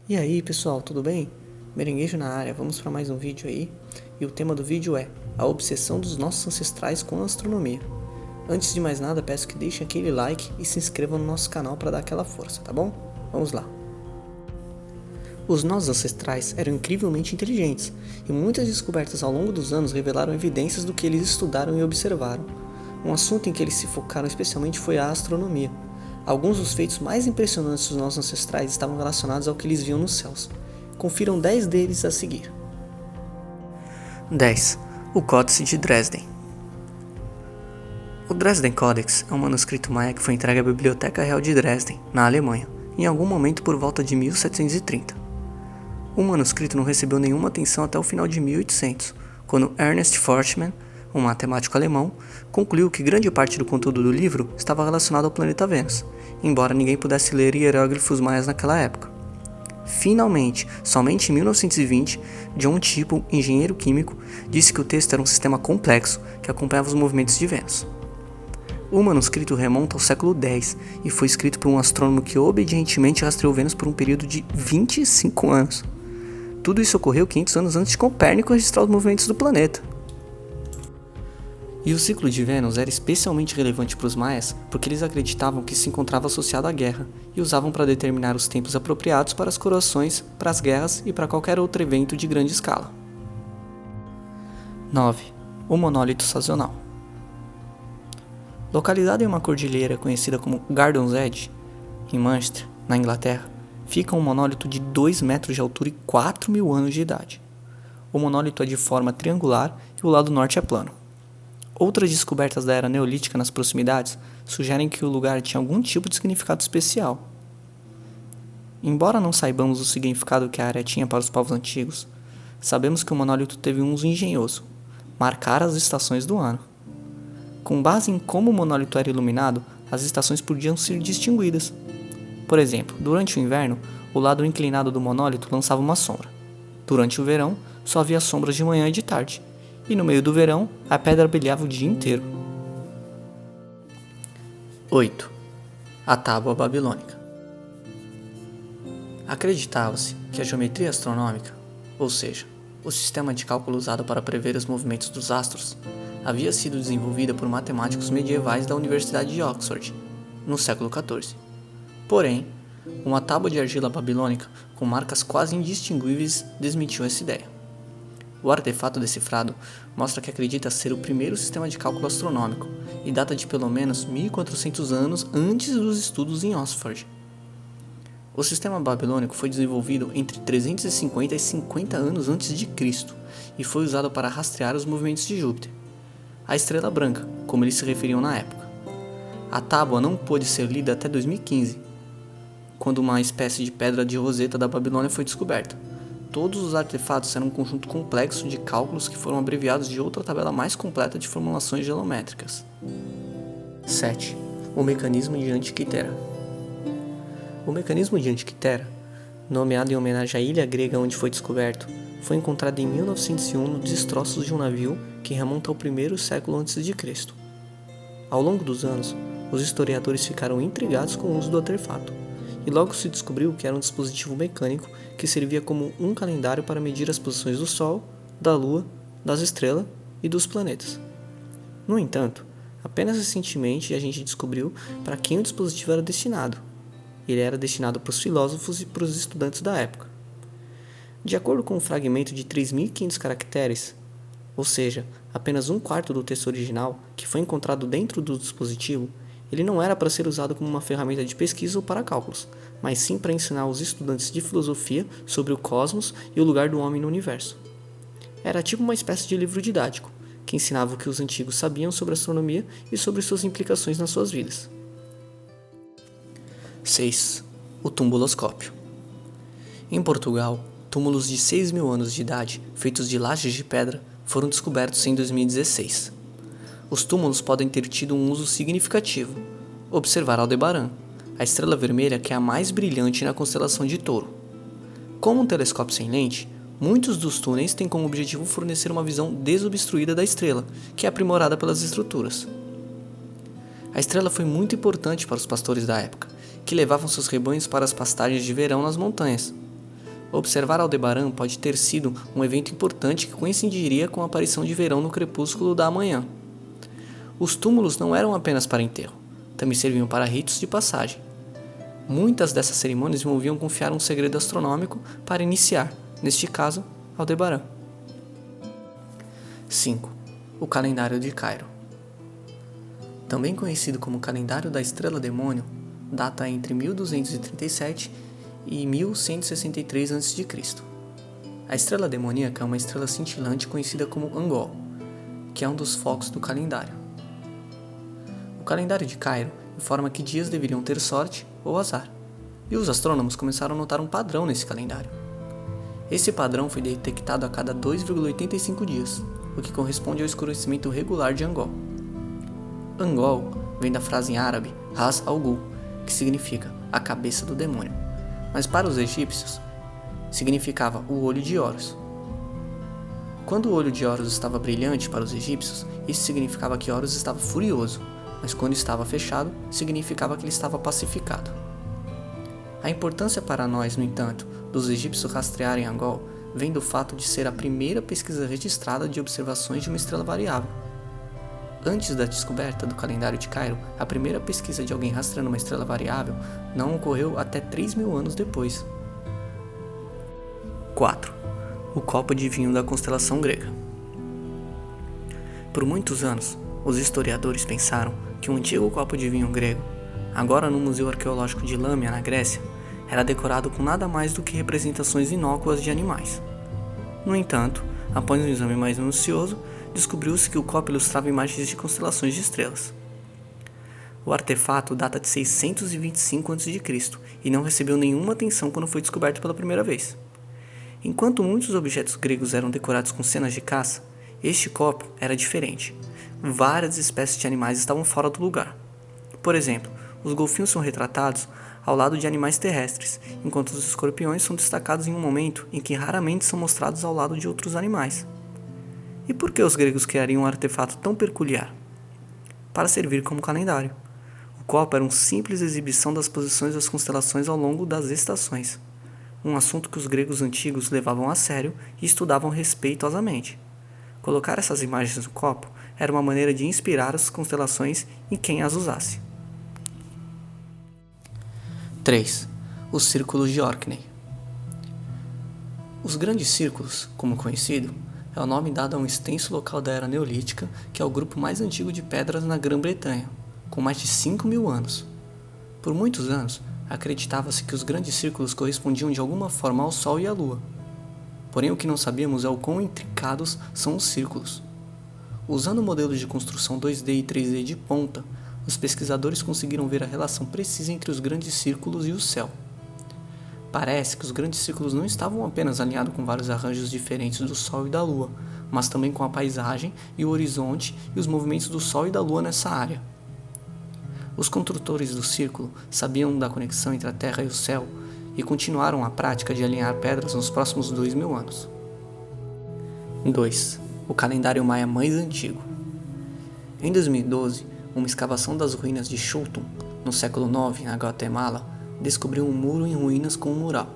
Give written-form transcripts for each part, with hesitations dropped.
E aí pessoal, tudo bem? Merenguejo na área, vamos para mais um vídeo aí. E o tema do vídeo é a obsessão dos nossos ancestrais com a astronomia. Antes de mais nada, peço que deixem aquele like e se inscrevam no nosso canal para dar aquela força, tá bom? Vamos lá. Os nossos ancestrais eram incrivelmente inteligentes, e muitas descobertas ao longo dos anos revelaram evidências do que eles estudaram e observaram. Um assunto em que eles se focaram especialmente foi a astronomia. Alguns dos feitos mais impressionantes dos nossos ancestrais estavam relacionados ao que eles viam nos céus. Confiram 10 deles a seguir. 10. O Códice de Dresden. O Dresden Codex é um manuscrito maia que foi entregue à Biblioteca Real de Dresden, na Alemanha, em algum momento por volta de 1730. O manuscrito não recebeu nenhuma atenção até o final de 1800, quando Ernest Forstmann, um matemático alemão, concluiu que grande parte do conteúdo do livro estava relacionado ao planeta Vênus, embora ninguém pudesse ler hieróglifos maias naquela época. Finalmente, somente em 1920, John Tipple, engenheiro químico, disse que o texto era um sistema complexo que acompanhava os movimentos de Vênus. O manuscrito remonta ao século X e foi escrito por um astrônomo que obedientemente rastreou Vênus por um período de 25 anos. Tudo isso ocorreu 500 anos antes de Copérnico registrar os movimentos do planeta. E o ciclo de Vênus era especialmente relevante para os maias porque eles acreditavam que se encontrava associado à guerra e usavam para determinar os tempos apropriados para as coroações, para as guerras e para qualquer outro evento de grande escala. 9. O monólito sazonal. Localizado em uma cordilheira conhecida como Gardner's Edge, em Manchester, na Inglaterra, fica um monólito de 2 metros de altura e 4.000 anos de idade. O monólito é de forma triangular e o lado norte é plano. Outras descobertas da era neolítica nas proximidades sugerem que o lugar tinha algum tipo de significado especial. Embora não saibamos o significado que a área tinha para os povos antigos, sabemos que o monólito teve um uso engenhoso: marcar as estações do ano. Com base em como o monólito era iluminado, as estações podiam ser distinguidas. Por exemplo, durante o inverno, o lado inclinado do monólito lançava uma sombra. Durante o verão, só havia sombras de manhã e de tarde. E no meio do verão, a pedra brilhava o dia inteiro. 8. A Tábua Babilônica. Acreditava-se que a geometria astronômica, ou seja, o sistema de cálculo usado para prever os movimentos dos astros, havia sido desenvolvida por matemáticos medievais da Universidade de Oxford, no século XIV. Porém, uma tábua de argila babilônica com marcas quase indistinguíveis desmentiu essa ideia. O artefato decifrado mostra que acredita ser o primeiro sistema de cálculo astronômico e data de pelo menos 1400 anos antes dos estudos em Oxford. O sistema babilônico foi desenvolvido entre 350 e 50 anos antes de Cristo e foi usado para rastrear os movimentos de Júpiter, a estrela branca, como eles se referiam na época. A tábua não pôde ser lida até 2015, quando uma espécie de pedra de Roseta da Babilônia foi descoberta. Todos os artefatos eram um conjunto complexo de cálculos que foram abreviados de outra tabela mais completa de formulações geométricas. 7. O mecanismo de Antiquitera. O mecanismo de Antiquitera, nomeado em homenagem à ilha grega onde foi descoberto, foi encontrado em 1901 nos destroços de um navio que remonta ao primeiro século a.C. Ao longo dos anos, os historiadores ficaram intrigados com o uso do artefato, e logo se descobriu que era um dispositivo mecânico que servia como um calendário para medir as posições do Sol, da Lua, das estrelas e dos planetas. No entanto, apenas recentemente a gente descobriu para quem o dispositivo era destinado. Ele era destinado para os filósofos e para os estudantes da época. De acordo com um fragmento de 3.500 caracteres, ou seja, apenas um quarto do texto original que foi encontrado dentro do dispositivo, ele não era para ser usado como uma ferramenta de pesquisa ou para cálculos, mas sim para ensinar os estudantes de filosofia sobre o cosmos e o lugar do homem no universo. Era tipo uma espécie de livro didático, que ensinava o que os antigos sabiam sobre astronomia e sobre suas implicações nas suas vidas. 6. O tumbuloscópio. Em Portugal, túmulos de 6.000 anos de idade, feitos de lajes de pedra, foram descobertos em 2016. Os túmulos podem ter tido um uso significativo. Observar Aldebaran, a estrela vermelha que é a mais brilhante na constelação de Touro. Como um telescópio sem lente, muitos dos túneis têm como objetivo fornecer uma visão desobstruída da estrela, que é aprimorada pelas estruturas. A estrela foi muito importante para os pastores da época, que levavam seus rebanhos para as pastagens de verão nas montanhas. observar Aldebaran pode ter sido um evento importante que coincidiria com a aparição de verão no crepúsculo da manhã. Os túmulos não eram apenas para enterro, também serviam para ritos de passagem. Muitas dessas cerimônias envolviam confiar um segredo astronômico para iniciar, neste caso, Aldebaran. 5. O calendário de Cairo. Também conhecido como calendário da Estrela Demônio, data entre 1237 e 1163 a.C. A estrela demoníaca é uma estrela cintilante conhecida como Angol, que é um dos focos do calendário. O calendário de Cairo informa que dias deveriam ter sorte ou azar, e os astrônomos começaram a notar um padrão nesse calendário. Esse padrão foi detectado a cada 2,85 dias, o que corresponde ao escurecimento regular de Angol. Angol vem da frase em árabe Ras al-Ghul, que significa a cabeça do demônio, mas para os egípcios significava o olho de Horus. Quando o olho de Horus estava brilhante para os egípcios, isso significava que Horus estava furioso, mas quando estava fechado, significava que ele estava pacificado. A importância para nós, no entanto, dos egípcios rastrearem Angol vem do fato de ser a primeira pesquisa registrada de observações de uma estrela variável. Antes da descoberta do calendário de Cairo, a primeira pesquisa de alguém rastreando uma estrela variável não ocorreu até 3.000 anos depois. 4. O copo de vinho da constelação grega. Por muitos anos, os historiadores pensaram que um antigo copo de vinho grego, agora no Museu Arqueológico de Lâmia, na Grécia, era decorado com nada mais do que representações inócuas de animais. No entanto, após um exame mais minucioso, descobriu-se que o copo ilustrava imagens de constelações de estrelas. O artefato data de 625 a.C. e não recebeu nenhuma atenção quando foi descoberto pela primeira vez. Enquanto muitos objetos gregos eram decorados com cenas de caça, este copo era diferente. Várias espécies de animais estavam fora do lugar. Por exemplo, os golfinhos são retratados ao lado de animais terrestres, enquanto os escorpiões são destacados em um momento em que raramente são mostrados ao lado de outros animais. E por que os gregos criariam um artefato tão peculiar? Para servir como calendário. O copo era uma simples exibição das posições das constelações ao longo das estações, um assunto que os gregos antigos levavam a sério e estudavam respeitosamente. Colocar essas imagens no copo era uma maneira de inspirar as constelações em quem as usasse. 3. Os círculos de Orkney. Os grandes círculos, como conhecido, é o nome dado a um extenso local da Era Neolítica, que é o grupo mais antigo de pedras na Grã-Bretanha, com mais de 5.000 anos. Por muitos anos, acreditava-se que os grandes círculos correspondiam de alguma forma ao Sol e à Lua. Porém, o que não sabíamos é o quão intricados são os círculos. Usando modelos de construção 2D e 3D de ponta, os pesquisadores conseguiram ver a relação precisa entre os grandes círculos e o céu. Parece que os grandes círculos não estavam apenas alinhados com vários arranjos diferentes do Sol e da Lua, mas também com a paisagem e o horizonte e os movimentos do Sol e da Lua nessa área. Os construtores do círculo sabiam da conexão entre a Terra e o céu e continuaram a prática de alinhar pedras nos próximos 2.000 anos. 2. O calendário maia mais antigo. Em 2012, uma escavação das ruínas de Chultun, no século IX, na Guatemala, descobriu um muro em ruínas com um mural.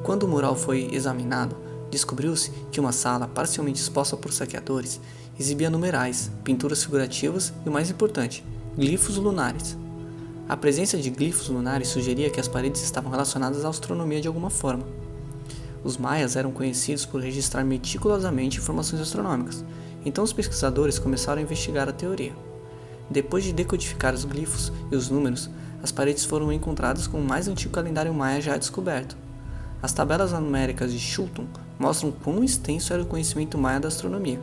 Quando o mural foi examinado, descobriu-se que uma sala parcialmente exposta por saqueadores exibia numerais, pinturas figurativas e, o mais importante, glifos lunares. A presença de glifos lunares sugeria que as paredes estavam relacionadas à astronomia de alguma forma. Os maias eram conhecidos por registrar meticulosamente informações astronômicas, então os pesquisadores começaram a investigar a teoria. Depois de decodificar os glifos e os números, as paredes foram encontradas com o mais antigo calendário maia já descoberto. As tabelas numéricas de Chultun mostram quão extenso era o conhecimento maia da astronomia.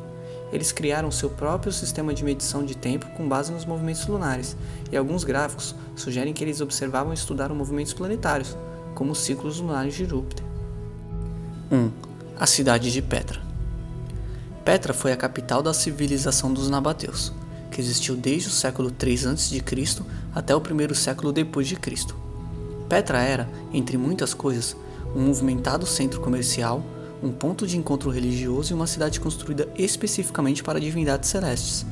Eles criaram seu próprio sistema de medição de tempo com base nos movimentos lunares, e alguns gráficos sugerem que eles observavam e estudaram movimentos planetários, como os ciclos lunares de Júpiter. 1. A cidade de Petra. Petra foi a capital da civilização dos nabateus, que existiu desde o século III a.C. até o primeiro século depois de Cristo. Petra era, entre muitas coisas, um movimentado centro comercial, um ponto de encontro religioso e uma cidade construída especificamente para divindades celestes.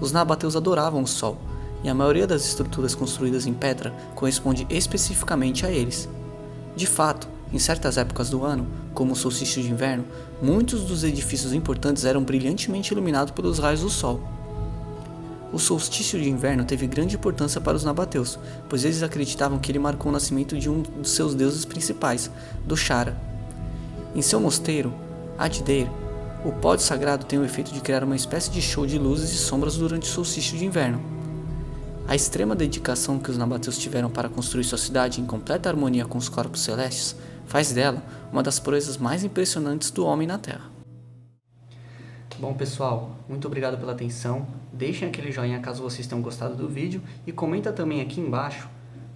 Os nabateus adoravam o sol, e a maioria das estruturas construídas em Petra corresponde especificamente a eles. De fato, Em certas épocas do ano, como o solstício de inverno, muitos dos edifícios importantes eram brilhantemente iluminados pelos raios do sol. O solstício de inverno teve grande importância para os nabateus, pois eles acreditavam que ele marcou o nascimento de um dos seus deuses principais, Doshara. Em seu mosteiro, Addeir, o pódio sagrado tem o efeito de criar uma espécie de show de luzes e sombras durante o solstício de inverno. A extrema dedicação que os nabateus tiveram para construir sua cidade em completa harmonia com os corpos celestes faz dela uma das proezas mais impressionantes do homem na Terra. Bom pessoal, muito obrigado pela atenção, deixem aquele joinha caso vocês tenham gostado do vídeo e comenta também aqui embaixo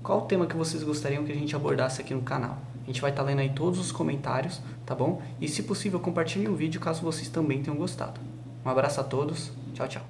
qual o tema que vocês gostariam que a gente abordasse aqui no canal. A gente vai estar lendo aí todos os comentários, tá bom? E se possível compartilhem o vídeo caso vocês também tenham gostado. Um abraço a todos, tchau, tchau.